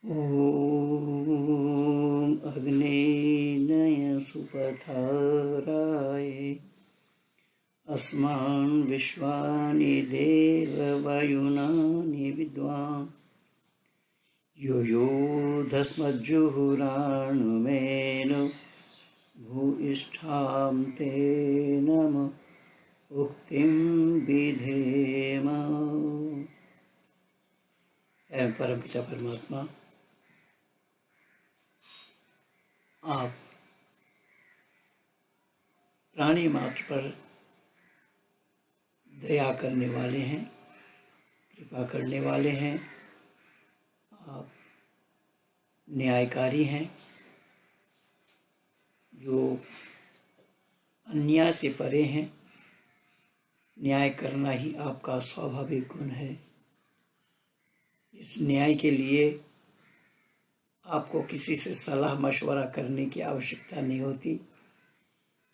ॐ अग्नेयं सुपथराय अस्मान् विश्वानि देववायुनानि विद्वान् यो यो धस्मज्जुहुराणुमेन भूयिष्ठां ते नम उक्तिं विधेम। परमपिता परमात्मा, आप प्राणी मात्र पर दया करने वाले हैं, कृपा करने वाले हैं। आप न्यायकारी हैं, जो अन्याय से परे हैं। न्याय करना ही आपका स्वाभाविक गुण है। इस न्याय के लिए आपको किसी से सलाह मशवरा करने की आवश्यकता नहीं होती।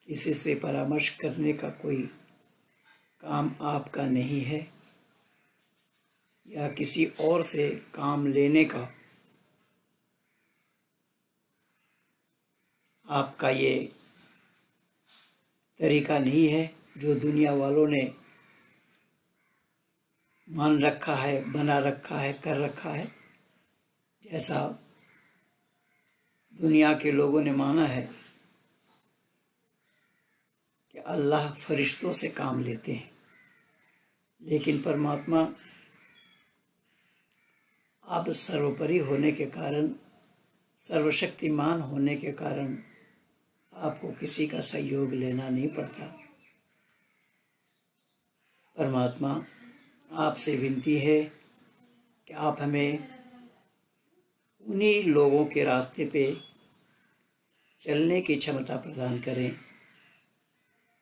किसी से परामर्श करने का कोई काम आपका नहीं है, या किसी और से काम लेने का आपका ये तरीका नहीं है, जो दुनिया वालों ने मान रखा है, बना रखा है, कर रखा है। जैसा दुनिया के लोगों ने माना है कि अल्लाह फरिश्तों से काम लेते हैं, लेकिन परमात्मा आप सर्वोपरि होने के कारण, सर्वशक्तिमान होने के कारण आपको किसी का सहयोग लेना नहीं पड़ता। परमात्मा, आपसे विनती है कि आप हमें उन्हीं लोगों के रास्ते पे चलने की क्षमता प्रदान करें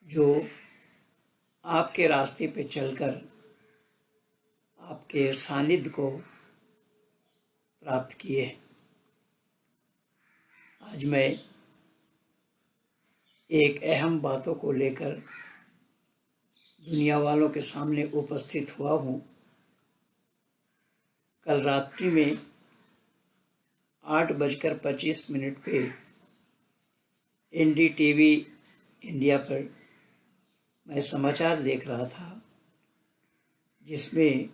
जो आपके रास्ते पे चलकर आपके सानिध्य को प्राप्त किए। आज मैं एक अहम बातों को लेकर दुनिया वालों के सामने उपस्थित हुआ हूँ। कल रात्रि में 8:25 पे NDTV इंडिया पर मैं समाचार देख रहा था, जिसमें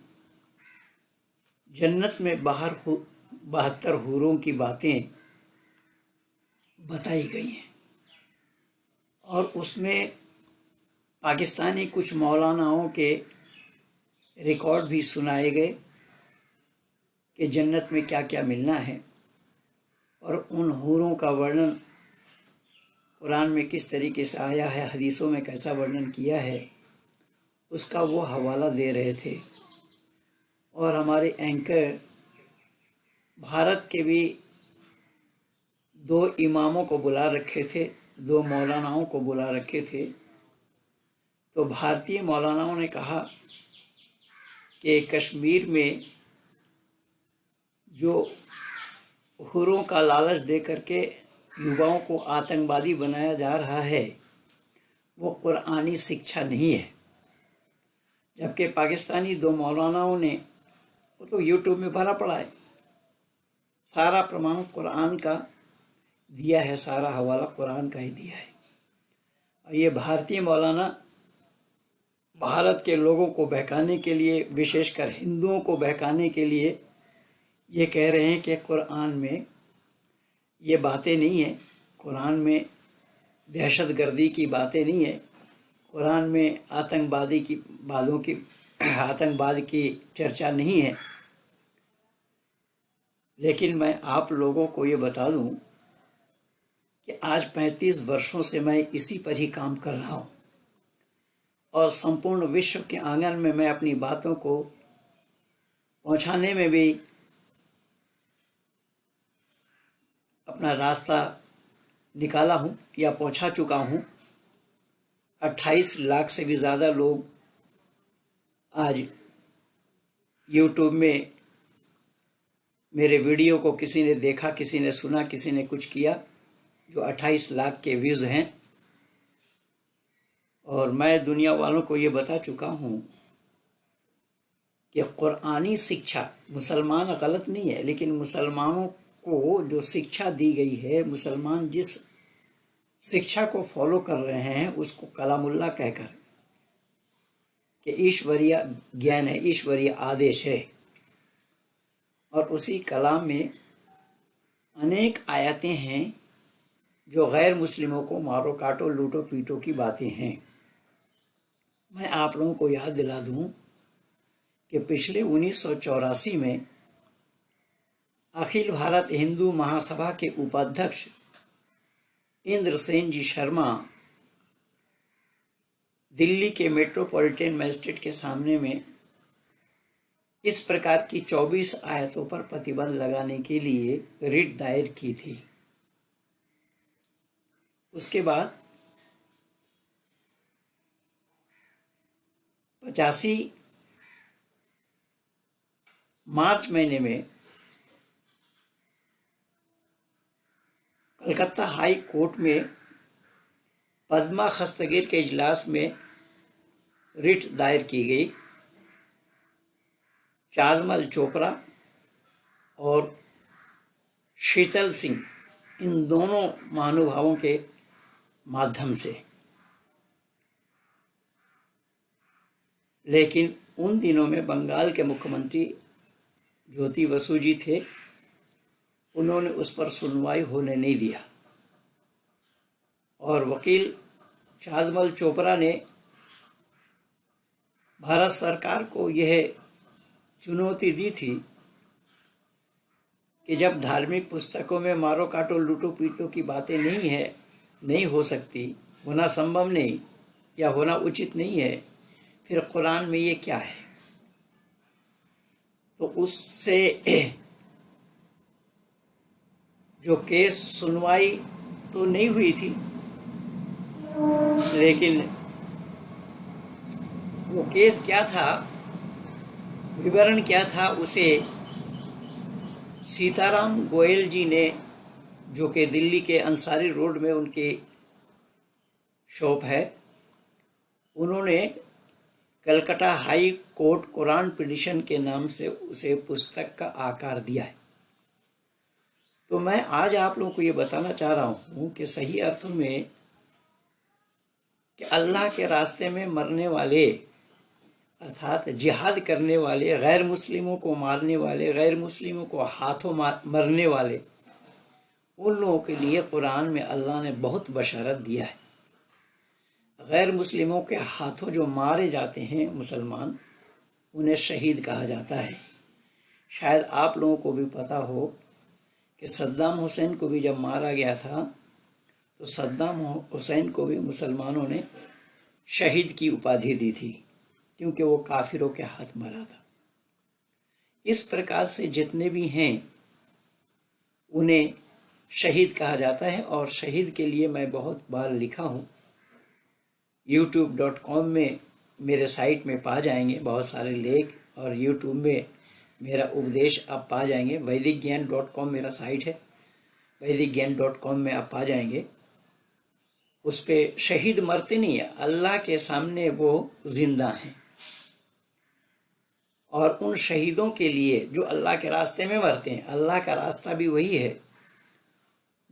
जन्नत में 72 हूरों की बातें बताई गई हैं, और उसमें पाकिस्तानी कुछ मौलानाओं के रिकॉर्ड भी सुनाए गए कि जन्नत में क्या क्या मिलना है, और उन हूरों का वर्णन कुरान में किस तरीके से आया है, हदीसों में कैसा वर्णन किया है, उसका वो हवाला दे रहे थे। और हमारे एंकर भारत के भी 2 इमामों को बुला रखे थे, 2 मौलानाओं को बुला रखे थे। तो भारतीय मौलानाओं ने कहा कि कश्मीर में जो हुरों का लालच दे करके युवाओं को आतंकवादी बनाया जा रहा है, वो कुरानी शिक्षा नहीं है। जबकि पाकिस्तानी 2 मौलानाओं ने, वो तो यूट्यूब में भरा पड़ा है, सारा प्रमाण कुरान का दिया है, सारा हवाला कुरान का ही दिया है। और ये भारतीय मौलाना भारत के लोगों को बहकाने के लिए, विशेषकर हिंदुओं को बहकाने के लिए ये कह रहे हैं कि कुरान में ये बातें नहीं है, कुरान में दहशतगर्दी की बातें नहीं है, कुरान में आतंकवाद की चर्चा नहीं है। लेकिन मैं आप लोगों को ये बता दूं कि आज 35 वर्षों से मैं इसी पर ही काम कर रहा हूं, और संपूर्ण विश्व के आंगन में मैं अपनी बातों को पहुंचाने में भी अपना रास्ता निकाला हूं, या पहुंचा चुका हूं। 28 लाख से भी ज़्यादा लोग आज यूट्यूब में मेरे वीडियो को किसी ने देखा, किसी ने सुना, किसी ने कुछ किया, जो 28 लाख के व्यूज़ हैं। और मैं दुनिया वालों को ये बता चुका हूँ कि कुरानी शिक्षा, मुसलमान गलत नहीं है, लेकिन मुसलमानों को जो शिक्षा दी गई है, मुसलमान जिस शिक्षा को फॉलो कर रहे हैं उसको कलामुल्लाह कहकर कि ईश्वरीय ज्ञान है, ईश्वरीय आदेश है। और उसी कलाम में अनेक आयतें हैं जो गैर मुस्लिमों को मारो काटो लूटो पीटो की बातें हैं। मैं आप लोगों को याद दिला दूं कि पिछले 1984 में अखिल भारत हिंदू महासभा के उपाध्यक्ष इंद्रसेन जी शर्मा दिल्ली के मेट्रोपॉलिटन मजिस्ट्रेट के सामने में इस प्रकार की 24 आयतों पर प्रतिबंध लगाने के लिए रिट दायर की थी। उसके बाद 85 मार्च महीने में कलकत्ता हाई कोर्ट में पद्मा खस्तगीर के इजलास में रिट दायर की गई। चांदमल चोपड़ा और शीतल सिंह, इन दोनों महानुभावों के माध्यम से। लेकिन उन दिनों में बंगाल के मुख्यमंत्री ज्योति बसु जी थे, उन्होंने उस पर सुनवाई होने नहीं दिया और वकील चांदमल चोपड़ा ने भारत सरकार को यह चुनौती दी थी कि जब धार्मिक पुस्तकों में मारो काटो लूटो पीटो की बातें नहीं हो सकती, होना संभव नहीं या होना उचित नहीं है, फिर कुरान में ये क्या है। तो उससे जो केस सुनवाई तो नहीं हुई थी, लेकिन वो केस क्या था, विवरण क्या था, उसे सीताराम गोयल जी ने, जो कि दिल्ली के अंसारी रोड में उनकी शॉप है, उन्होंने Calcutta high court Quran petition के नाम से उसे पुस्तक का आकार दिया है। तो मैं आज आप लोगों को ये बताना चाह रहा हूँ कि सही अर्थों में कि अल्लाह के रास्ते में मरने वाले, अर्थात जिहाद करने वाले, गैर मुस्लिमों को मारने वाले, गैर मुस्लिमों को हाथों मरने वाले, उन लोगों के लिए कुरान में अल्लाह ने बहुत बशारत दिया है। गैर मुस्लिमों के हाथों जो मारे जाते हैं मुसलमान, उन्हें शहीद कहा जाता है। शायद आप लोगों को भी पता हो कि सद्दाम हुसैन को भी जब मारा गया था तो सद्दाम हुसैन को भी मुसलमानों ने शहीद की उपाधि दी थी, क्योंकि वो काफिरों के हाथ मरा था। इस प्रकार से जितने भी हैं उन्हें शहीद कहा जाता है। और शहीद के लिए मैं बहुत बार लिखा हूँ, youtube.com में मेरे साइट में पा जाएंगे बहुत सारे लेख, और YouTube में मेरा उपदेश आप पा जाएंगे। वैदिकज्ञान.com मेरा साइट है, वैदिकज्ञान.com में आप पा जाएंगे। उस पे शहीद मरते नहीं है, अल्लाह के सामने वो जिंदा हैं। और उन शहीदों के लिए जो अल्लाह के रास्ते में मरते हैं, अल्लाह का रास्ता भी वही है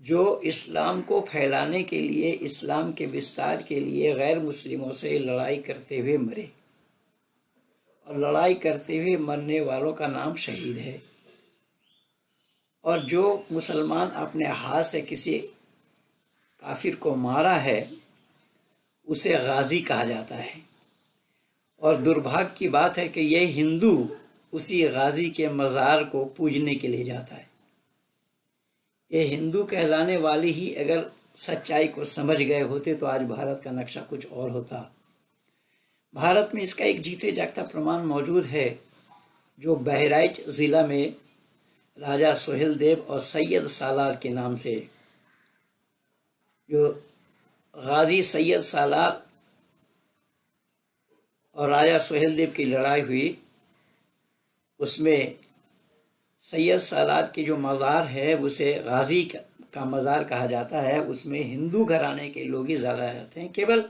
जो इस्लाम को फैलाने के लिए, इस्लाम के विस्तार के लिए गैर मुस्लिमों से लड़ाई करते हुए मरे। और लड़ाई करते हुए मरने वालों का नाम शहीद है। और जो मुसलमान अपने हाथ से किसी काफिर को मारा है, उसे गाजी कहा जाता है। और दुर्भाग्य की बात है कि यह हिंदू उसी गाजी के मज़ार को पूजने के लिए जाता है। ये हिंदू कहलाने वाले ही अगर सच्चाई को समझ गए होते तो आज भारत का नक्शा कुछ और होता। भारत में इसका एक जीते जागता प्रमाण मौजूद है, जो बहराइच ज़िला में राजा सोहेलदेव और सैयद सालार के नाम से, जो गाजी सैयद सालार और राजा सोहेलदेव की लड़ाई हुई, उसमें सैयद सालार की जो मज़ार है उसे गाजी का मज़ार कहा जाता है। उसमें हिंदू घराने के लोग ही ज़्यादा रहते हैं। केवल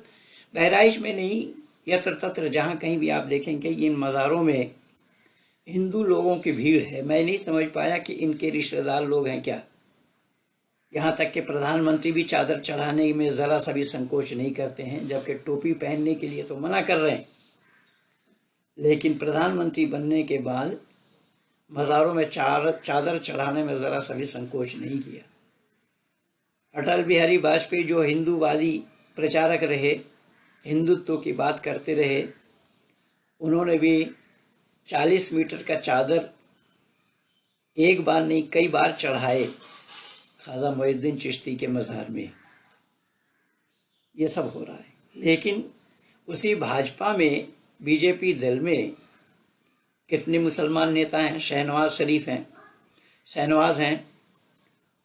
बहराइच में नहीं, यत्र तत्र जहाँ कहीं भी आप देखेंगे इन मज़ारों में हिंदू लोगों की भीड़ है। मैं नहीं समझ पाया कि इनके रिश्तेदार लोग हैं क्या। यहाँ तक कि प्रधानमंत्री भी चादर चढ़ाने में ज़रा सा भी संकोच नहीं करते हैं, जबकि टोपी पहनने के लिए तो मना कर रहे हैं, लेकिन प्रधानमंत्री बनने के बाद मज़ारों में चादर चढ़ाने में ज़रा सा भी संकोच नहीं किया। अटल बिहारी वाजपेयी जो हिंदूवादी प्रचारक रहे, हिंदुत्व की बात करते रहे, उन्होंने भी 40 मीटर का चादर एक बार नहीं कई बार चढ़ाए ख्वाजा मोइनुद्दीन चिश्ती के मज़ार में। ये सब हो रहा है। लेकिन उसी भाजपा में, बीजेपी दल में कितने मुसलमान नेता हैं? शहनवाज शरीफ हैं, शहनवाज हैं,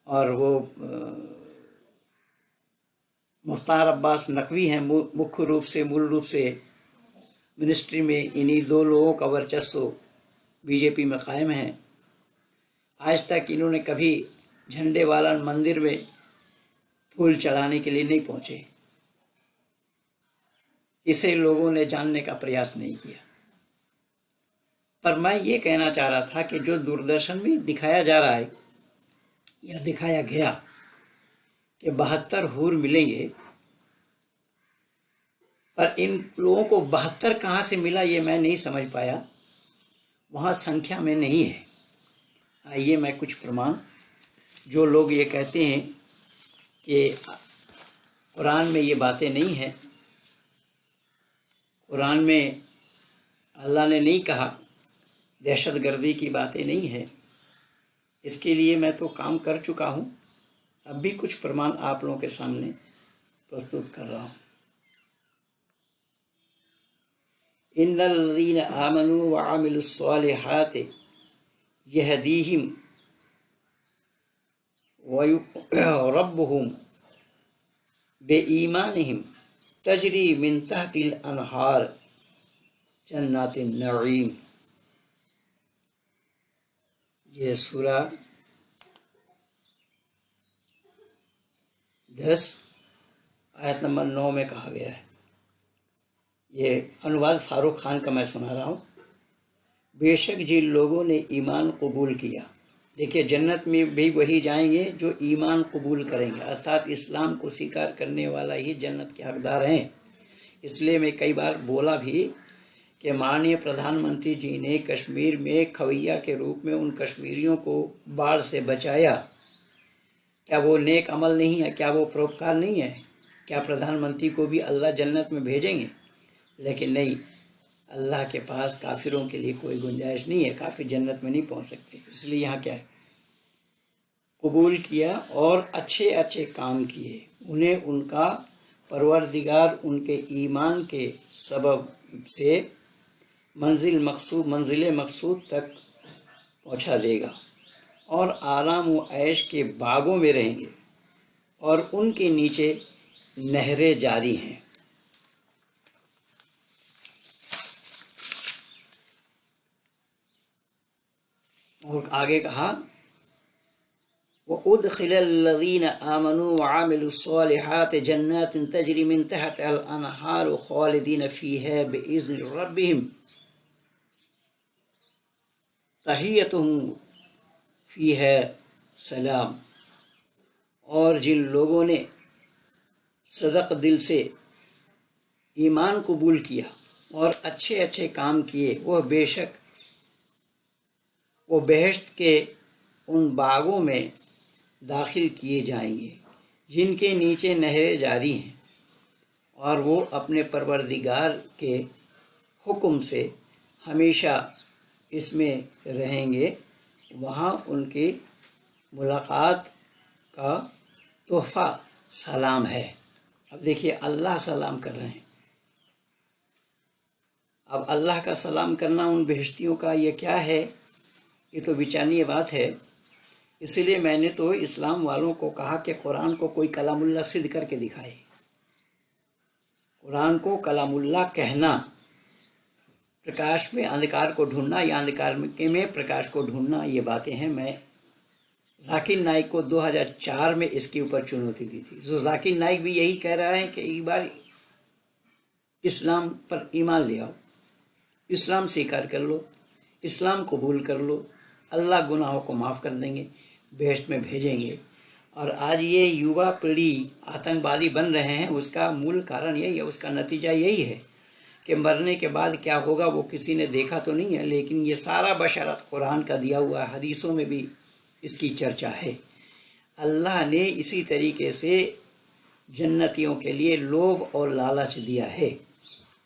और वो मुख्तार अब्बास नकवी हैं। मुख्य रूप से, मूल रूप से मिनिस्ट्री में इन्हीं दो लोगों का वर्चस्व बीजेपी में कायम है। आज तक इन्होंने कभी झंडे वाला मंदिर में फूल चढ़ाने के लिए नहीं पहुंचे। इसे लोगों ने जानने का प्रयास नहीं किया। पर मैं ये कहना चाह रहा था कि जो दूरदर्शन में दिखाया जा रहा है या दिखाया गया कि 72 हूर मिलेंगे, पर इन लोगों को 72 कहाँ से मिला ये मैं नहीं समझ पाया। वहाँ संख्या में नहीं है। आइए मैं कुछ प्रमाण, जो लोग ये कहते हैं कि कुरान में ये बातें नहीं हैं, कुरान में अल्लाह ने नहीं कहा, दहशतगर्दी की बातें नहीं है, इसके लिए मैं तो काम कर चुका हूँ। अब भी कुछ प्रमाण आप लोगों के सामने प्रस्तुत कर रहा हूँ। इन्नल्लज़ीना आमनू व अमिलुस्सॉलिहाति यहदीहिम व रब्बुहुम बेईमानिहिम तजरी मिन तहतिल अनहार जन्नातिन नईम। ये सूरा 10 आयत नंबर 9 में कहा गया है। ये अनुवाद फारूक खान का मैं सुना रहा हूँ। बेशक जिन लोगों ने ईमान कबूल किया, देखिए जन्नत में भी वही जाएंगे जो ईमान कबूल करेंगे, अर्थात इस्लाम को स्वीकार करने वाला ही जन्नत के हकदार हैं। इसलिए मैं कई बार बोला भी कि माननीय प्रधानमंत्री जी ने कश्मीर में खवैया के रूप में उन कश्मीरियों को बाढ़ से बचाया। क्या वो नेक अमल नहीं है? क्या वो परोपकार नहीं है? क्या प्रधानमंत्री को भी अल्लाह जन्नत में भेजेंगे? लेकिन नहीं, अल्लाह के पास काफिरों के लिए कोई गुंजाइश नहीं है, काफिर जन्नत में नहीं पहुंच सकते। इसलिए यहाँ क्या है, कबूल किया और अच्छे अच्छे काम किए, उन्हें उनका परवरदिगार उनके ईमान के सबब से मंजिल मकसूद तक पहुंचा देगा और आराम व ऐश के बागों में रहेंगे और उनके नीचे नहरें जारी हैं। और आगे कहा, व उदखिलल्लज़ीना आमनू व अमिलुस्सॉलिहाति जन्नातिन तजरी मिन तहतिहल अनहार खालिदीन फ़ीहा बिइज़्नि रब्बिहिम तहियतुहुम फ़ीहा सलाम। और जिन लोगों ने सदक दिल से ईमान कबूल किया और अच्छे अच्छे काम किए, वह बेशक वो बेहश्त के उन बागों में दाखिल किए जाएंगे जिनके नीचे नहरें जारी हैं, और वो अपने परवरदिगार के हुक्म से हमेशा इसमें रहेंगे। वहाँ उनकी मुलाकात का तोहफ़ा सलाम है। अब देखिए, अल्लाह सलाम कर रहे हैं। अब अल्लाह का सलाम करना उन बेहश्तियों का ये क्या है? ये तो विचारणीय बात है। इसलिए मैंने तो इस्लाम वालों को कहा कि कुरान को कोई कलामुल्लाह सिद्ध करके दिखाए। कुरान को कलामुल्लाह कहना, प्रकाश में अंधकार को ढूंढना या अंधकार में प्रकाश को ढूंढना, ये बातें हैं। मैं जाकिर नाइक को 2004 में इसके ऊपर चुनौती दी थी। जो जाकिर नाइक भी यही कह रहा है कि एक बार इस्लाम पर ईमान ले आओ, इस्लाम स्वीकार कर लो, इस्लाम कबूल कर लो, अल्लाह गुनाहों को माफ़ कर देंगे, बेहश्त में भेजेंगे। और आज ये युवा पीढ़ी आतंकवादी बन रहे हैं, उसका मूल कारण यही है, उसका नतीजा यही है कि मरने के बाद क्या होगा वो किसी ने देखा तो नहीं है, लेकिन ये सारा बशरत कुरान का दिया हुआ है, हदीसों में भी इसकी चर्चा है। अल्लाह ने इसी तरीके से जन्नतियों के लिए लोभ और लालच दिया है,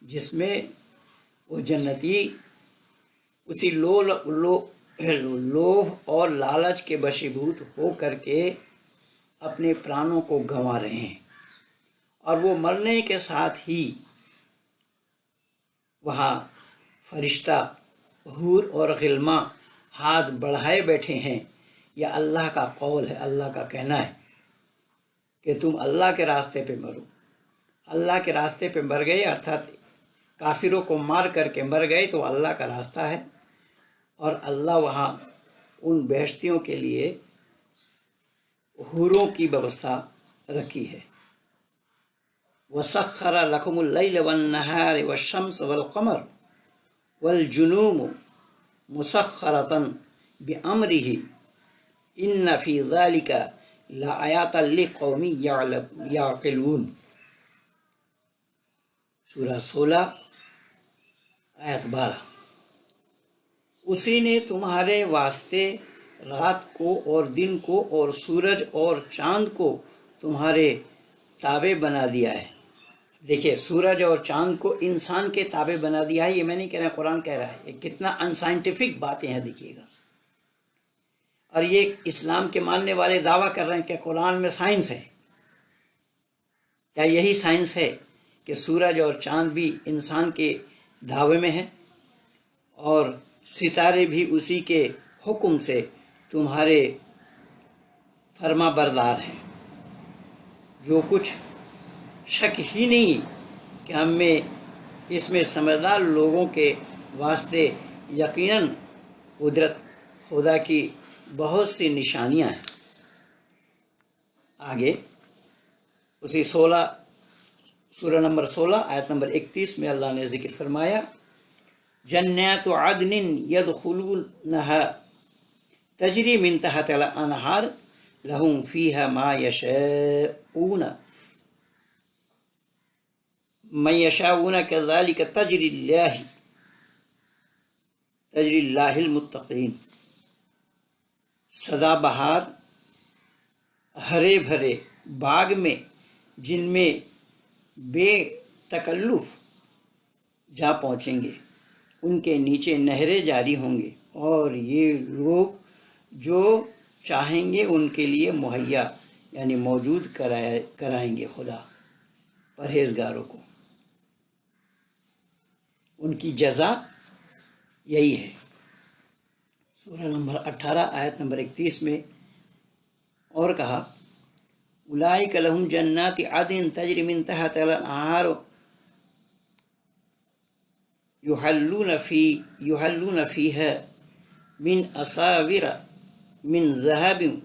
जिसमें वो जन्नती उसी लोभ और लालच के वशीभूत हो करके अपने प्राणों को गंवा रहे हैं। और वो मरने के साथ ही वहाँ फरिश्ता हूर और गिल्मा हाथ बढ़ाए बैठे हैं। यह अल्लाह का कौल है, अल्लाह का कहना है कि तुम अल्लाह के रास्ते पे मरो। अल्लाह के रास्ते पे मर गए अर्थात काफिरों को मार करके मर गए तो अल्लाह का रास्ता है। और अल्लाह वहाँ उन बेहश्तियों के लिए हूरों की व्यवस्था रखी है। वसख्खर लकुमुल लैल वन्नहार वश्शम्स वल्क़मर वल्जुनूम मुसख्खरतन बिअम्रिही इन्न फ़ी ज़ालिका लआयातन लिक़ौमिन याक़िलून। सूरा 16 आयत 12। उसी ने तुम्हारे वास्ते रात को और दिन को और सूरज और चाँद को तुम्हारे ताबे बना दिया है। देखिए, सूरज और चाँद को इंसान के ताबे बना दिया है। ये मैं नहीं कह रहा, कुरान कह रहा है। ये कितना अनसाइंटिफिक बातें हैं, देखिएगा। और ये इस्लाम के मानने वाले दावा कर रहे हैं कि कुरान में साइंस है। क्या यही साइंस है कि सूरज और चाँद भी इंसान के धावे में हैं और सितारे भी उसी के हुक्म से तुम्हारे फरमा बरदार हैं? जो कुछ शक ही नहीं कि हम में इसमें समझदार लोगों के वास्ते यकीनन कुदरत खुदा की बहुत सी निशानियां हैं। आगे उसी सूरा नंबर 16 आयत नंबर 31 में अल्लाह ने जिक्र फरमाया, जन्नतु अदनिन यदखुलूनहा तजरी मिन तहतिल अनहार लहुम फीहा मा यशाऊन मयशाऊन कज़ालिका तजरिल्लाहिल मुत्तक़ीन। सदाबहार हरे भरे बाग में जिनमें बेतकल्लुफ़ जा पहुँचेंगे, उनके नीचे नहरें जारी होंगी और ये लोग जो चाहेंगे उनके लिए मुहैया यानी मौजूद कराएंगे खुदा परहेजगारों को। उनकी जज़ा यही है। सूरा नंबर 18 आयत नंबर 31 में और कहा, उलाइका लहुम जन्नाति अदन तजरी मिन तहतिल अनहार युहल्लून फ़ीहा मिन असाविर मिन ज़हबिन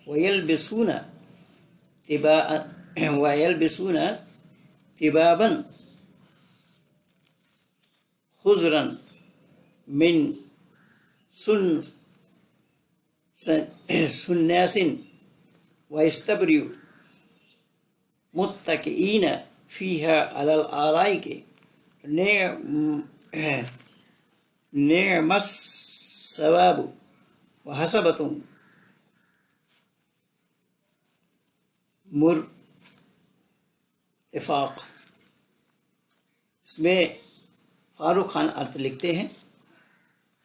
वयल्बिसून तिबाबन खुज़रन मिन सुन्नासिन वयस्तबरियु मुत्तकिईन फ़ीहा अलल आराइक निअमस सवाबु व हसबतुम मुरतफ़ाक़। इसमें फारूक खान अर्थ लिखते हैं,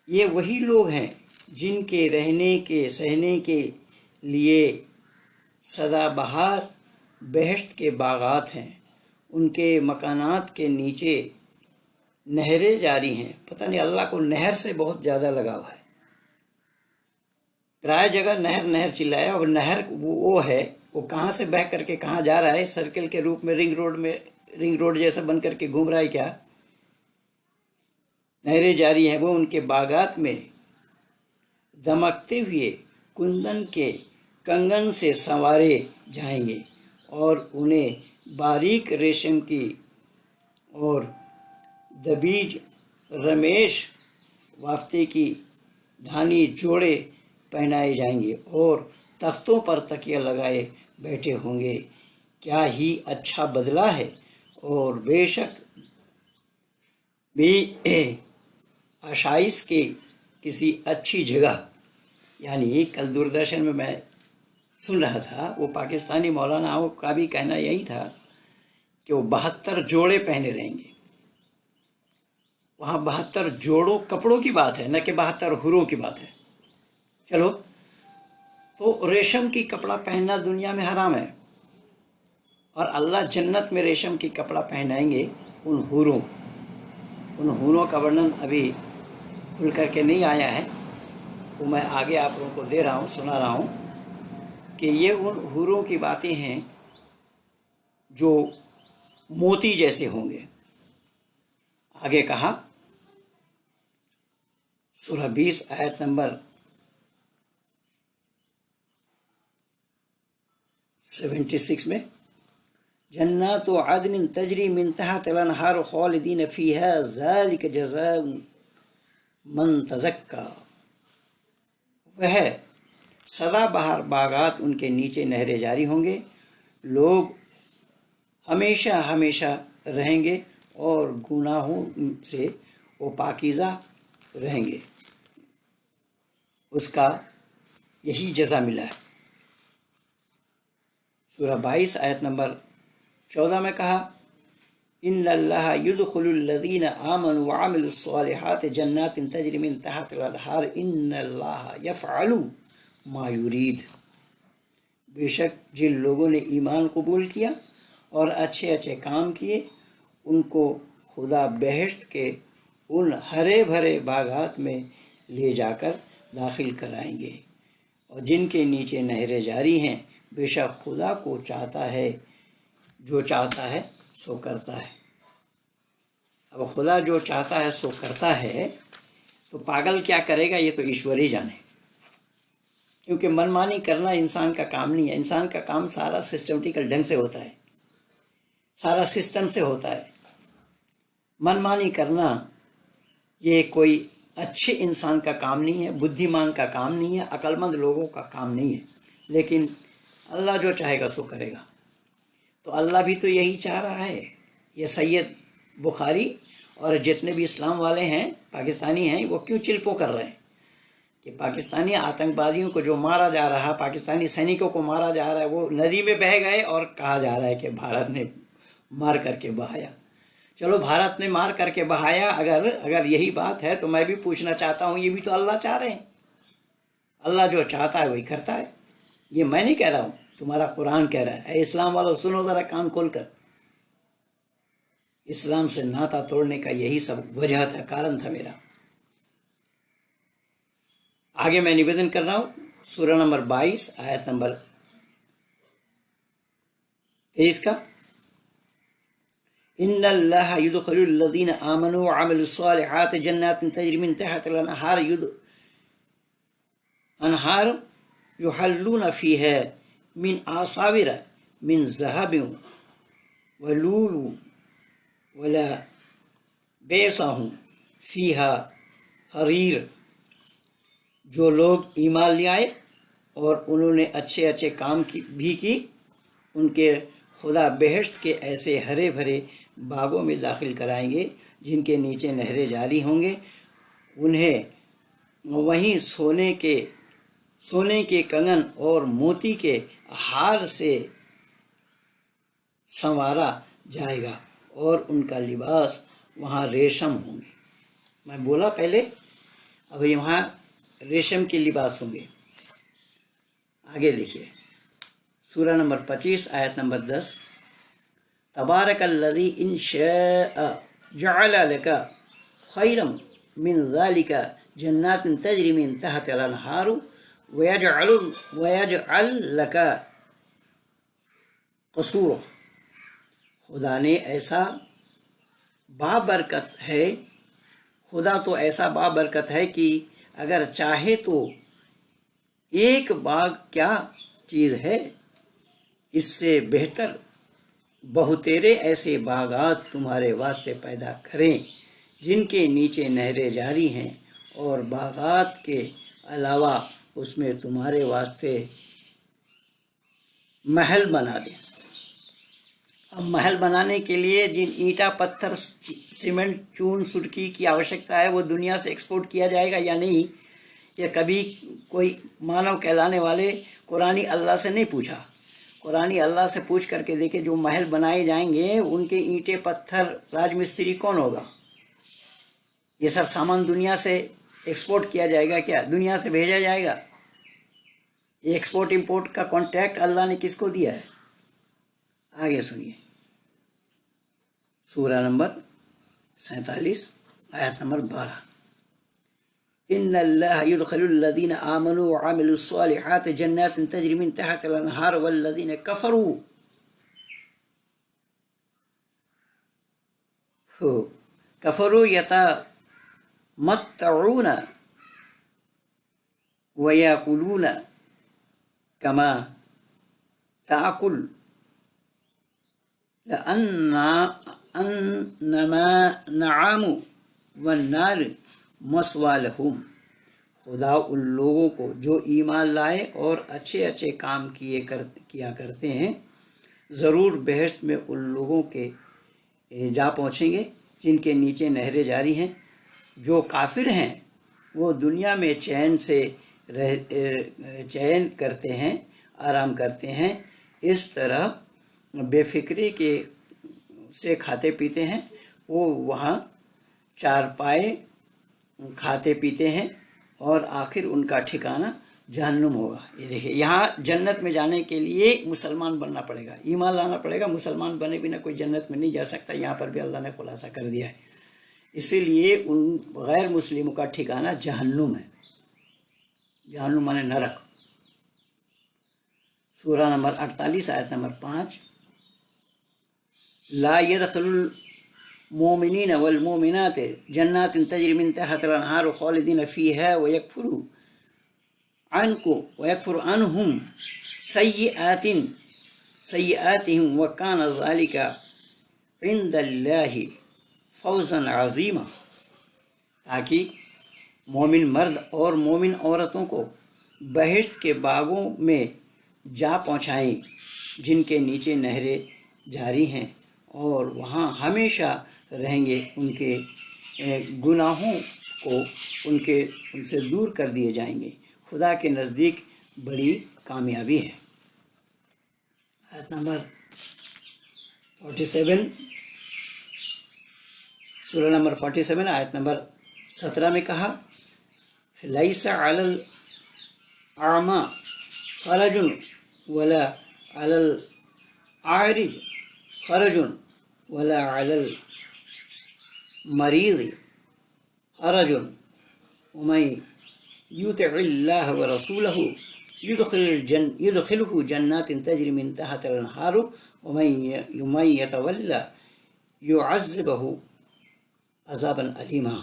ये वही लोग हैं जिनके रहने के सहने के लिए सदाबहार बेहश्त के बागात हैं। उनके मकानात के नीचे नहरें जारी हैं। पता नहीं अल्लाह को नहर से बहुत ज़्यादा लगाव है। प्राय जगह नहर नहर चिल्लाया, और नहर वो है, वो कहाँ से बह करके कहाँ जा रहा है, सर्किल के रूप में रिंग रोड जैसा बन करके घूम रहा है क्या? नहरें जारी हैं, वो उनके बागात में दमकते हुए कुंदन के कंगन से संवारे जाएंगे और उन्हें बारीक रेशम की और दबीज रमेश वाफ्ते की धानी जोड़े पहनाए जाएंगे और तख्तों पर तकिया लगाए बैठे होंगे। क्या ही अच्छा बदला है। और बेशक भी आशाइश के किसी अच्छी जगह, यानी कल दूरदर्शन में मैं सुन रहा था, वो पाकिस्तानी मौलानाओं का भी कहना यही था कि वो 72 जोड़े पहने रहेंगे। वहाँ 72 जोड़ों कपड़ों की बात है, न कि 72 हुरों की बात है। चलो, तो रेशम की कपड़ा पहनना दुनिया में हराम है, और अल्लाह जन्नत में रेशम की कपड़ा पहनाएंगे उन हूरों का वर्णन अभी खुल करके नहीं आया है, वो मैं आगे आप लोगों को दे रहा हूँ, सुना रहा हूँ कि ये उन हूरों की बातें हैं जो मोती जैसे होंगे। आगे कहा सूरह 20 आयत नंबर 76 में, जन्नातु अदनिन तजरी मिन तहतिल अनहार खालिदीन फीहा ज़ालिका जज़ाउ मन तज़क्का। वह सदाबहार बागात, उनके नीचे नहरें जारी होंगे, लोग हमेशा हमेशा रहेंगे और गुनाहों से वो पाकीज़ा रहेंगे। उसका यही जज़ा मिला है। सूरह 22 आयत नंबर 14 में कहा, इन्नल्लाह युदखिलुल्लज़ीना आमनु व अमिलुस्सॉलिहाति जन्नातिन तजरी मिन तहतिल अनहार इन्नल्लाह यफ़अलु मा युरीद। बेशक जिन लोगों ने ईमान कबूल किया और अच्छे अच्छे काम किए, उनको खुदा बहश्त के उन हरे भरे बागात में ले जाकर दाखिल कराएंगे, और जिनके नीचे नहरें जारी हैं। बेशक खुदा को चाहता है, जो चाहता है सो करता है। अब खुदा जो चाहता है सो करता है, तो पागल क्या करेगा ये तो ईश्वर ही जाने, क्योंकि मनमानी करना इंसान का काम नहीं है। इंसान का काम सारा सिस्टमेटिकल ढंग से होता है, सारा सिस्टम से होता है। मनमानी करना ये कोई अच्छे इंसान का काम नहीं है, बुद्धिमान का काम नहीं है, अक्लमंद लोगों का काम नहीं है। लेकिन अल्लाह जो चाहेगा सो करेगा। तो अल्लाह भी तो यही चाह रहा है। ये सैयद बुखारी और जितने भी इस्लाम वाले हैं, पाकिस्तानी हैं, वो क्यों चिल्पो कर रहे हैं कि पाकिस्तानी आतंकवादियों को जो मारा जा रहा, पाकिस्तानी सैनिकों को मारा जा रहा है, वो नदी में बह गए और कहा जा रहा है कि भारत ने मार करके बहाया। चलो, भारत ने मार करके बहाया, अगर यही बात है तो मैं भी पूछना चाहता हूँ, ये भी तो अल्लाह चाह रहे हैं। अल्लाह जो चाहता है वही करता है। ये मैं नहीं कह रहा हूँ, तुम्हारा कुरान कह रहा है। इस्लाम वालों सुनो ज़रा कान खोलकर। इस्लाम से नाता तोड़ने का यही सब वजह था, कारण था मेरा। आगे मैं निवेदन कर रहा हूँ, सूरह नंबर 22 आयत नंबर 23 का, इन्नल्लाह युदखिलुल्लज़ीना आमनु व अमिलुस्सॉलिहाति जन्नातिन तजरी मिन तहतिल अनहार युहल्लूना फीहा मिन आसाविर मिन ज़हबिन व लूलु वला बेसहुम फीहा हरीर। जो लोग ईमान ले आए और उन्होंने अच्छे अच्छे काम भी की, उनके खुदा बहश्त के ऐसे हरे भरे बागों में दाखिल कराएंगे जिनके नीचे नहरें जारी होंगे। उन्हें वहीं सोने के कंगन और मोती के हार से संवारा जाएगा और उनका लिबास वहाँ रेशम होंगे। मैं बोला पहले, अब यहाँ रेशम के लिबास होंगे। आगे देखिए, सूरह नंबर 25 आयत नंबर 10, तबारकल्लज़ी इन शाअ जअल लका खैरम मिन ज़ालिका जन्नातिन तजरी मिन तहतिल अनहार वयजअल लका कसूर। खुदा ने ऐसा बाबरकत है, खुदा तो ऐसा बाबरकत है कि अगर चाहे तो एक बाग क्या चीज़ है, इससे बेहतर बहुतेरे ऐसे बागात तुम्हारे वास्ते पैदा करें जिनके नीचे नहरें जारी हैं और बागात के अलावा उसमें तुम्हारे वास्ते महल बना दें। अब महल बनाने के लिए जिन ईंटा पत्थर सीमेंट चून सुर्खी की आवश्यकता है वो दुनिया से एक्सपोर्ट किया जाएगा या नहीं, या कभी कोई मानव कहलाने वाले कुरानी अल्लाह से नहीं पूछा। कुरानी अल्लाह से पूछ करके देखे जो महल बनाए जाएंगे उनके ईंटे पत्थर राजमिस्त्री कौन होगा? ये सब सामान दुनिया से एक्सपोर्ट किया जाएगा क्या? दुनिया से भेजा जाएगा? ये एक्सपोर्ट इंपोर्ट का कॉन्ट्रैक्ट अल्लाह ने किसको दिया है? आगे सुनिए, सूरा नंबर 47 आयत नंबर 12। इन्नल्लाह युदखिलुल्लज़ीना आमनू व अमिलुस्सॉलिहाति जन्नातिन तजरी मिन तहतिल अन्हार वल्लज़ीना कफरू यतमत्तऊन व याकुलून कमा ताकुल अन्नमा नआमु वन्नार मस्वालहुम। खुदा उन लोगों को जो ईमान लाए और अच्छे अच्छे काम किया करते हैं ज़रूर बहश्त में उन लोगों के जा पहुँचेंगे जिनके नीचे नहरें जारी हैं। जो काफिर हैं वो दुनिया में चैन करते हैं, आराम करते हैं। इस तरह बेफिक्री के से खाते पीते हैं, वो वहाँ चारपाए खाते पीते हैं और आखिर उनका ठिकाना जहन्नुम होगा। ये देखिए, यहाँ जन्नत में जाने के लिए मुसलमान बनना पड़ेगा, ईमान लाना पड़ेगा। मुसलमान बने बिना कोई जन्नत में नहीं जा सकता। यहाँ पर भी अल्लाह ने खुलासा कर दिया है। इसीलिए उन गैर मुस्लिमों का ठिकाना जहन्नुम है। जहन्नुम माने नरक। सूरा नंबर 48 आयत नंबर 5। ला यदखिलुल मोमिनीन वल मोमिनात जन्नातिन तजरी मिन तहतिल अन्हार खालिदीन फीहा व यकफुरु अन्हुम सय्यिआतिहिम व कान ज़ालिका इंदल्लाहि फौज़न अज़ीमा। ताकि मोमिन मर्द और मोमिन औरतों को बहिश्त के बागों में जा पहुँचाएं जिनके नीचे नहरें जारी हैं और वहाँ हमेशा रहेंगे। उनके गुनाहों को उनसे दूर कर दिए जाएंगे। खुदा के नज़दीक बड़ी कामयाबी है। आयत नंबर 47 सूरा नंबर 47 आयत नंबर 17 में कहा, लैसा अलल आमा खरजुन वला अलल आरिज खरजुन वला अलल मरीज़ हरजुन वमन युतिइल्लाह व रसूलहु युदखिलहु जन्नातिन तजरी मिन तहतिल अन्हार वमन यतवल्ला युअज़्ज़िबहु अज़ाबन अलीमा।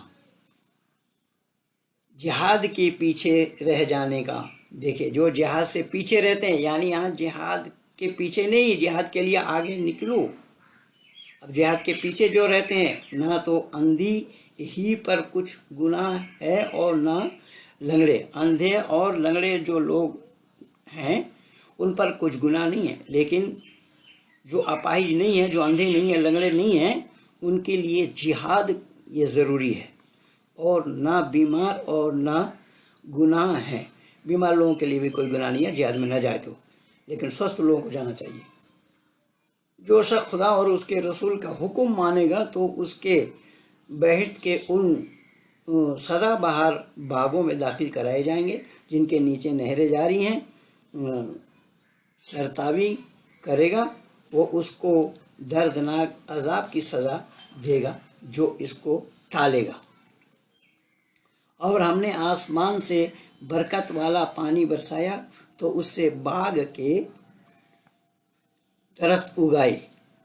जिहाद के पीछे रह जाने का, देखिए जो जिहाद से पीछे रहते हैं, यानी यहाँ जिहाद के पीछे नहीं, जिहाद के लिए आगे निकलो। अब जिहाद के पीछे जो रहते हैं, ना तो अंधी ही पर कुछ गुनाह है और ना लंगड़े। अंधे और लंगड़े जो लोग हैं उन पर कुछ गुनाह नहीं है, लेकिन जो अपाहिज नहीं है, जो अंधे नहीं है, लंगड़े नहीं हैं, उनके लिए जिहाद ये ज़रूरी है। और ना बीमार और ना गुनाह है। बीमार लोगों के लिए भी कोई गुनाह नहीं है जिहाद में न जाए तो, लेकिन स्वस्थ लोगों को जाना चाहिए। जो शख्स खुदा और उसके रसूल का हुक्म मानेगा तो उसके बहिश्त के उन सदाबहार बागों में दाखिल कराए जाएंगे जिनके नीचे नहरें जारी हैं। सरतावी करेगा वो उसको दर्दनाक अजाब की सज़ा देगा जो इसको टालेगा। और हमने आसमान से बरकत वाला पानी बरसाया तो उससे बाग के दरख्त उगाए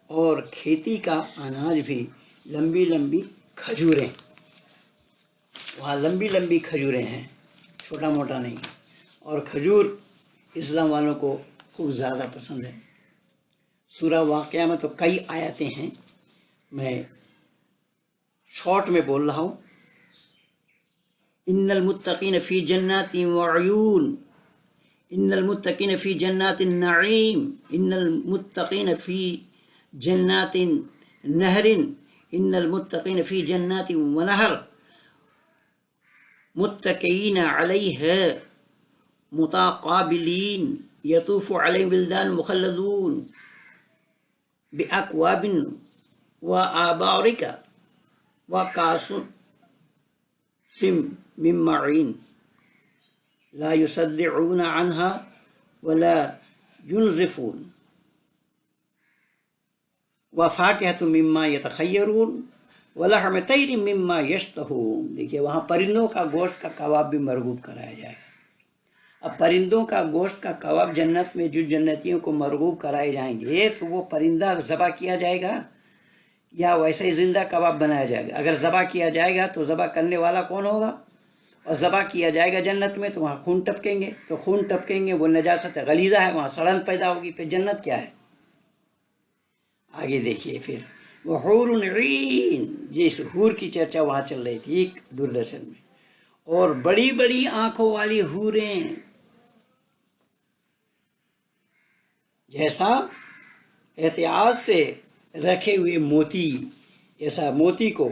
और खेती का अनाज भी। लंबी लंबी खजूरें, वहाँ लंबी लंबी खजूरें हैं, छोटा मोटा नहीं। और खजूर इस्लाम वालों को खूब ज़्यादा पसंद है। सूरा वाक़या में तो कई आयतें हैं, मैं शॉर्ट में बोल रहा हूँ। इन्नल मुत्तकीन फ़ी जन्नातिन व अयून, इन्नल मुत्तकीन फ़ी जन्नातिन नईम, इन्नल मुत्तकीन फ़ी जन्नातिन नहरिन, इन्नल मुत्तकीन फ़ी जन्नातिन व नहर, मुत्तकीन अलैहा मुतक़ाबिलीन, यतूफ़ु अलैहिम विल्दान मुख़ल्लदून बिअक्वाबिन व आबारिका व कासिम मिन मईन, ला युसद्दिऊन अन्हा वला युनज़िफून, व फ़ाकिहतुम मिम्मा यतख़य्यरून व लहम तैरिम मिम्मा यश्तहून। देखिए वहाँ परिंदों का गोश्त का कबाब भी मरगूब कराया जाएगा। अब परिंदों का गोश्त का कबाब जन्नत में जो जन्नतियों को मरगूब कराए जाएंगे तो वो परिंदा ज़बा किया जाएगा या वैसे ही ज़िंदा कबाब बनाया जाएगा। अगर ज़बा किया जाएगा तो ज़बा करने वाला कौन होगा, और ज़बा किया जाएगा जन्नत में तो वहाँ खून टपकेंगे, तो खून टपकेंगे वो नजासत गलीज़ा है, वहाँ सड़न पैदा होगी। फिर जन्नत क्या है, आगे देखिए। फिर वो हूरुन ईन, जिस हूर की चर्चा वहाँ चल रही थी दूरदर्शन में, और बड़ी बड़ी आंखों वाली हूरें, जैसा एहतियात से रखे हुए मोती, ऐसा मोती को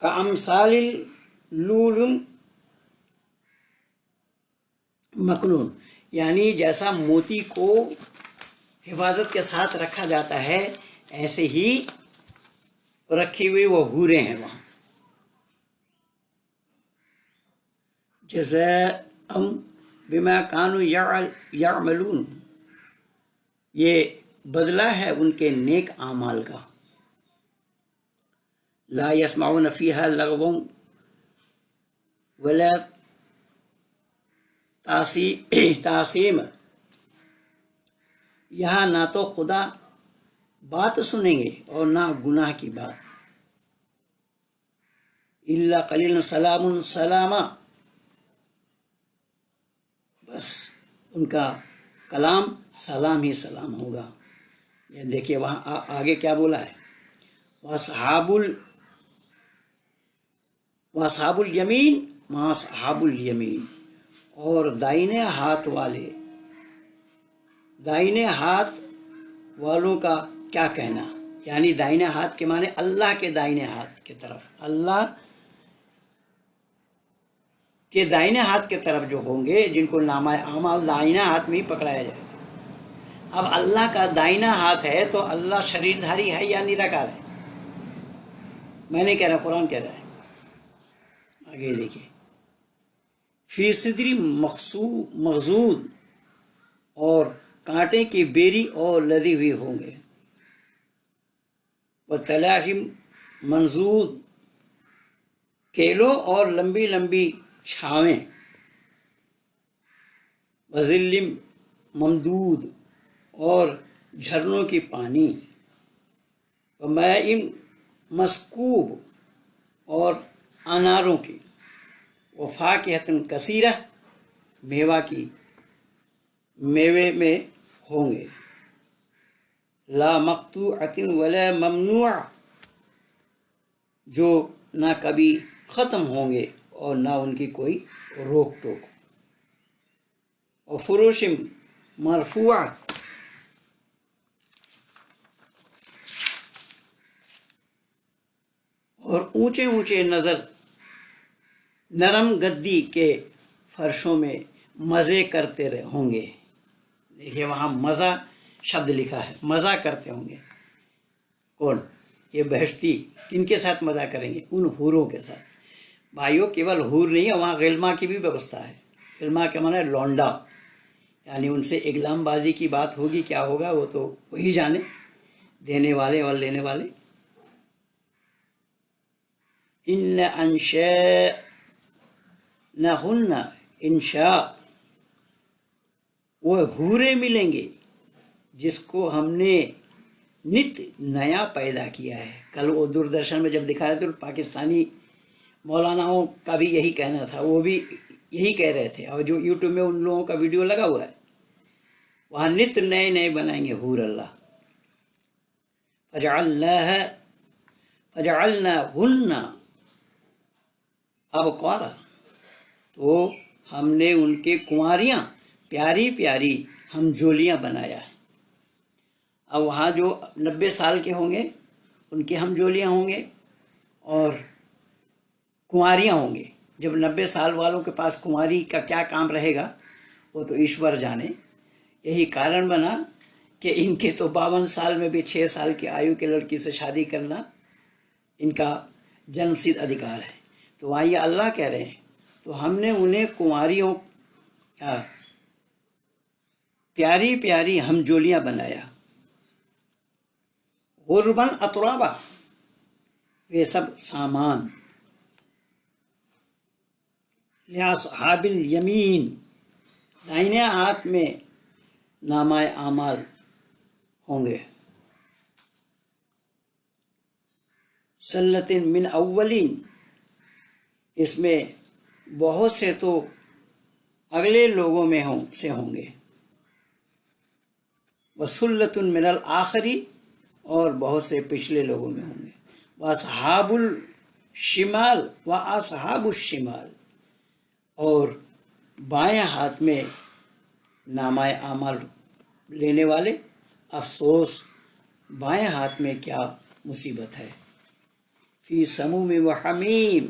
का अमसालिल लूलुम मकनून, यानी जैसा मोती को हिफाजत के साथ रखा जाता है ऐसे ही रखी हुई वो हूरें हैं वहाँ। जज़ाअम बिमा कानू यअमलून, ये बदला है उनके नेक आमाल का। ला यस्माऊन फ़ीहा लगवन वला तासीम, यहाँ ना तो खुदा बात सुनेंगे और ना गुनाह की बात। इल्ला कलीलन सलामुन सलामा, बस उनका कलाम सलाम ही सलाम होगा। ये देखिए वहाँ आगे क्या बोला है, वअस्हाबुल यमीन मा अस्हाबुल यमीन, और दाहिने हाथ वालों का क्या कहना, यानी दाहिने हाथ के माने अल्लाह के दाहिने हाथ की तरफ, अल्लाह के दाहिने हाथ के तरफ जो होंगे जिनको नामा आमाल दाहिना हाथ में ही पकड़ाया जाएगा। अब अल्लाह का दाहिना हाथ है तो अल्लाह शरीरधारी है या निराकार है, मैं नहीं कह रहा, कुरान कह रहा है। आगे देखिए, फी सिदरी मखसूद, और कांटे की बेरी और लदी हुई होंगे। व तलाहिम मंजूद, केलों और लंबी लंबी छावें। वज़िल्लिम ममदूद, और झरनों की पानी। व माइन मस्कूब, और अनारों की। व फ़ाकिहतन कसीरा, मेवे में होंगे। ला मक़तूअतिन वला ममनूअ, जो ना कभी ख़त्म होंगे और ना उनकी कोई रोक टोक। और फुरूशिम मरफूआ, और ऊंचे ऊंचे नरम गद्दी के फर्शों में मज़े करते होंगे। देखिए वहाँ मज़ा शब्द लिखा है, मज़ा करते होंगे। कौन, ये बहश्ती किनके साथ मज़ा करेंगे, उन हूरों के साथ। भाइयों केवल हूर नहीं है, वहाँ गिल्मा की भी व्यवस्था है। गिल्मा के माने लौंडा, यानी उनसे इगलामबाजी की बात होगी, क्या होगा वो तो वही जाने, देने वाले और लेने वाले। इन्ना अंशाअनहुन्ना इंशा, वो हूरें मिलेंगे जिसको हमने नित नया पैदा किया है। कल वो दूरदर्शन में जब दिखाया तो पाकिस्तानी मौलानाओं का भी यही कहना था, वो भी यही कह रहे थे, और जो यूट्यूब में उन लोगों का वीडियो लगा हुआ है वहाँ नित नए नए बनाएंगे हूर अल्लाह। फजअलनाहुन्ना, अबकारा, तो हमने उनके कुंवारियाँ प्यारी प्यारी हम जोलियाँ बनाया है। अब वहाँ जो 90 साल के होंगे उनकी हम जोलियाँ होंगे और कुंवारियाँ होंगे। जब 90 साल वालों के पास कुंवारी का क्या काम रहेगा वो तो ईश्वर जाने। यही कारण बना कि इनके तो 52 साल में भी 6 साल की आयु के लड़की से शादी करना इनका जन्मसिद्ध अधिकार है। तो वहाँ ये अल्लाह कह रहे हैं, तो हमने उन्हें कुंवारियों प्यारी प्यारी हम जोलियाँ बनाया। गुरबन अतराबा, वे सब सामान। लिअस्हाबिल यमीन, दाहिने हाथ में नामाए आमाल होंगे। सल्लतिन मिन अव्वलिन, इसमें बहुत से तो अगले लोगों में होंगे। वसुल्लतुन मिनल आखिरी, और बहुत से पिछले लोगों में होंगे। व असहाबुल शिमाल व असहाबुल शिमाल, और बाएं हाथ में नामाए आमाल लेने वाले। अफसोस बाएं हाथ में क्या मुसीबत है। फी समूम व हमीम,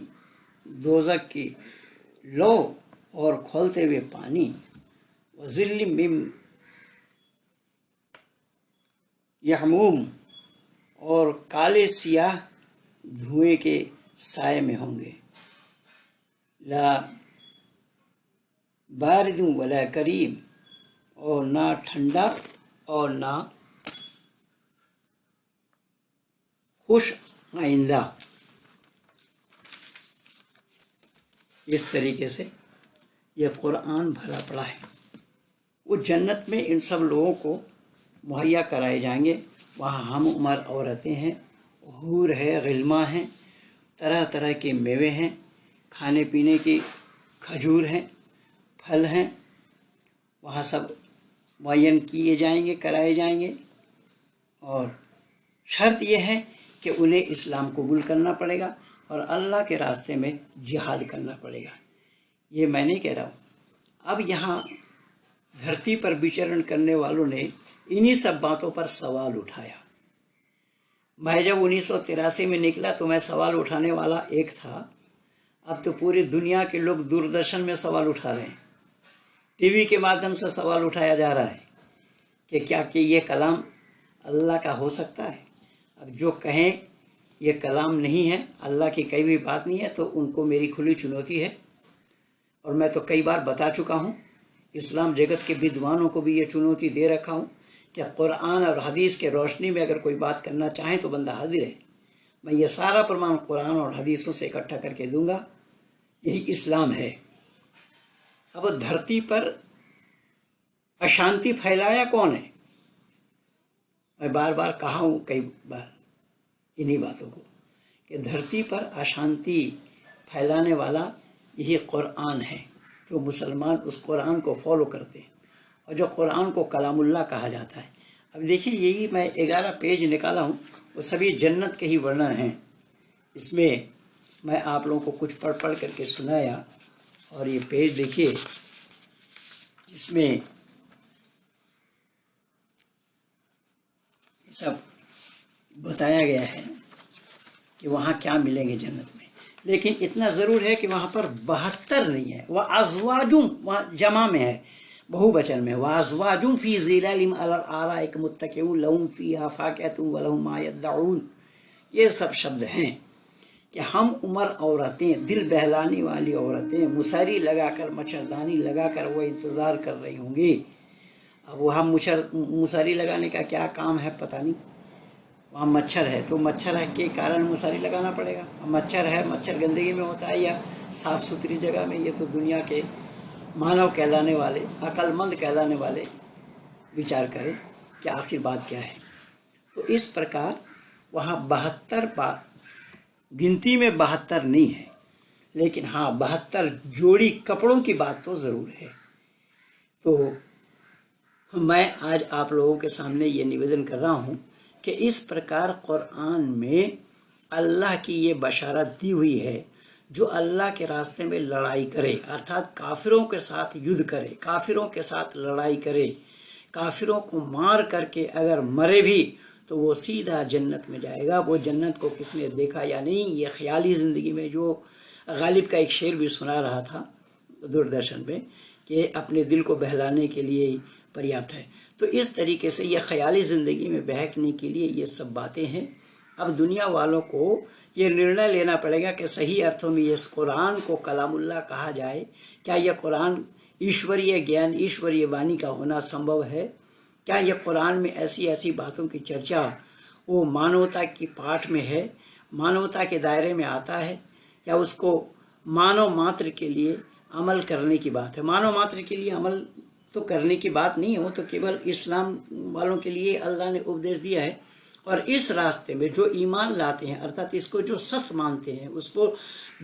दोज़ख की लो और खोलते हुए पानी। व ज़िल्ल मिम यहमूम, और काले सियाह धुएं के साए में होंगे। ला बारिदुं वला करीम, और ना ठंडा और ना खुश आइंदा। इस तरीके से यह कुरान भरा पड़ा है। वो जन्नत में इन सब लोगों को मुहैया कराए जाएंगे। वहाँ हम उम्र औरतें हैं, हूर है, गिल्मा हैं, तरह तरह के मेवे हैं, खाने पीने की खजूर हैं, फल हैं। वहाँ सब मुअय्यन किए जाएंगे, कराए जाएंगे। और शर्त यह है कि उन्हें इस्लाम कबूल करना पड़ेगा और अल्लाह के रास्ते में जिहाद करना पड़ेगा। ये मैं नहीं कह रहा हूँ। अब यहाँ धरती पर विचरण करने वालों ने इन्हीं सब बातों पर सवाल उठाया। मैं जब 1983 में निकला तो मैं सवाल उठाने वाला एक था। अब तो पूरी दुनिया के लोग दूरदर्शन में सवाल उठा रहे हैं, टीवी के माध्यम से सवाल उठाया जा रहा है कि क्या कि ये कलाम अल्लाह का हो सकता है। अब जो कहें ये कलाम नहीं है, अल्लाह की कही हुई बात नहीं है, तो उनको मेरी खुली चुनौती है। और मैं तो कई बार बता चुका हूँ, इस्लाम जगत के विद्वानों को भी ये चुनौती दे रखा हूँ कि कुरान और हदीस के रोशनी में अगर कोई बात करना चाहे तो बंदा हाजिर है। मैं ये सारा प्रमाण कुरान और हदीसों से इकट्ठा करके दूंगा। यही इस्लाम है। अब धरती पर अशांति फैलाया कौन है? मैं बार बार कहा हूँ कई बार इन्हीं बातों को कि धरती पर अशांति फैलाने वाला यही कुरान है। जो मुसलमान उस कुरान को फॉलो करते हैं और जो कुरान को कलामुल्लाह कहा जाता है। अब देखिए, यही मैं 11 पेज निकाला हूँ, वो सभी जन्नत के ही वर्णन हैं। इसमें मैं आप लोगों को कुछ पढ़ करके सुनाया। और ये पेज देखिए, इसमें सब बताया गया है कि वहाँ क्या मिलेंगे जन्नत में। लेकिन इतना ज़रूर है कि वहाँ पर 72 नहीं है, वह अज़वाजुम, वहाँ जमा में है, बहुवचन में। वह अज़वाजुम फ़ी ज़िलालिम अलल आराइक मुत्तकिऊन लहुम फ़ीहा फ़ाकिहतुन व लहुम मा यद्दऊन। ये सब शब्द हैं कि हम उम्र औरतें, दिल बहलाने वाली औरतें, मुसरी लगाकर, मच्छरदानी लगाकर वो इंतज़ार कर रही होंगी। अब वहाँ मुसरी लगाने का क्या काम है पता नहीं। वहाँ मच्छर है तो मच्छर के कारण मुसरी लगाना पड़ेगा। मच्छर है, मच्छर गंदगी में होता है या साफ़ सुथरी जगह में, ये तो दुनिया के मानव कहलाने वाले, अक्लमंद कहलाने वाले विचार करें कि आखिर बात क्या है। तो इस प्रकार वहाँ 72 बार, गिनती में 72 नहीं है, लेकिन हाँ 72 जोड़ी कपड़ों की बात तो ज़रूर है। तो मैं आज आप लोगों के सामने ये निवेदन कर रहा हूँ कि इस प्रकार कुरान में अल्लाह की ये बशारत दी हुई है। जो अल्लाह के रास्ते में लड़ाई करे, अर्थात काफिरों के साथ युद्ध करे, काफिरों के साथ लड़ाई करे, काफिरों को मार करके अगर मरे भी तो वो सीधा जन्नत में जाएगा। वो जन्नत को किसने देखा या नहीं, ये ख्याली ज़िंदगी में जो गालिब का एक शेर भी सुना रहा था दूरदर्शन पे कि अपने दिल को बहलाने के लिए ही पर्याप्त है। तो इस तरीके से ये ख्याली ज़िंदगी में बहकने के लिए ये सब बातें हैं। अब दुनिया वालों को ये निर्णय लेना पड़ेगा कि सही अर्थों में इस कुरान को कलामुल्लाह कहा जाए। क्या यह कुरान ईश्वरीय ज्ञान, ईश्वरीय वाणी का होना संभव है? क्या यह कुरान में ऐसी ऐसी बातों की चर्चा वो मानवता की पाठ में है, मानवता के दायरे में आता है, या उसको मानव मात्र के लिए अमल करने की बात है? मानव मात्र के लिए अमल तो करने की बात नहीं है, वो तो केवल इस्लाम वालों के लिए अल्लाह ने उपदेश दिया है। और इस रास्ते में जो ईमान लाते हैं, अर्थात इसको जो सख्त मानते हैं, उसको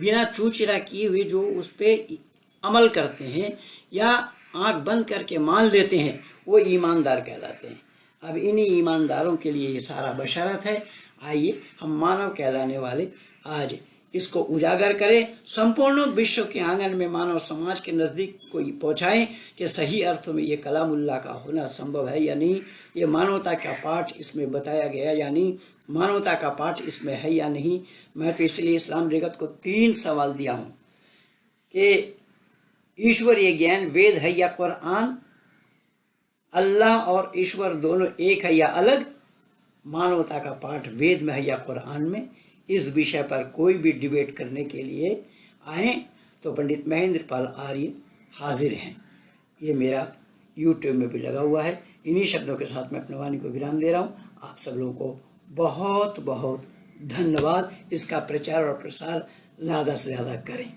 बिना चूचरा किए हुए जो उस पर अमल करते हैं या आंख बंद करके मान लेते हैं, वो ईमानदार कहलाते हैं। अब इन्हीं ईमानदारों के लिए ये सारा बशारत है। आइए हम मानव कहलाने वाले आज इसको उजागर करें, संपूर्ण विश्व के आंगन में मानव समाज के नज़दीक को पहुँचाएँ कि सही अर्थों में ये कलामुल्लाह का होना संभव है या नहीं, ये मानवता का पाठ इसमें बताया गया या नहीं, मानवता का पाठ इसमें है या नहीं। मैं तो इसलिए इस्लाम जगत को 3 सवाल दिया हूँ कि ईश्वरीय ज्ञान वेद है या कुरान, अल्लाह और ईश्वर दोनों एक है या अलग, मानवता का पाठ वेद में है या कुरान में। इस विषय पर कोई भी डिबेट करने के लिए आए तो पंडित महेंद्र पाल आर्य हाजिर हैं। ये मेरा यूट्यूब में भी लगा हुआ है। इन्हीं शब्दों के साथ मैं अपनी वाणी को विराम दे रहा हूँ। आप सब लोगों को बहुत बहुत धन्यवाद। इसका प्रचार और प्रसार ज़्यादा से ज़्यादा करें।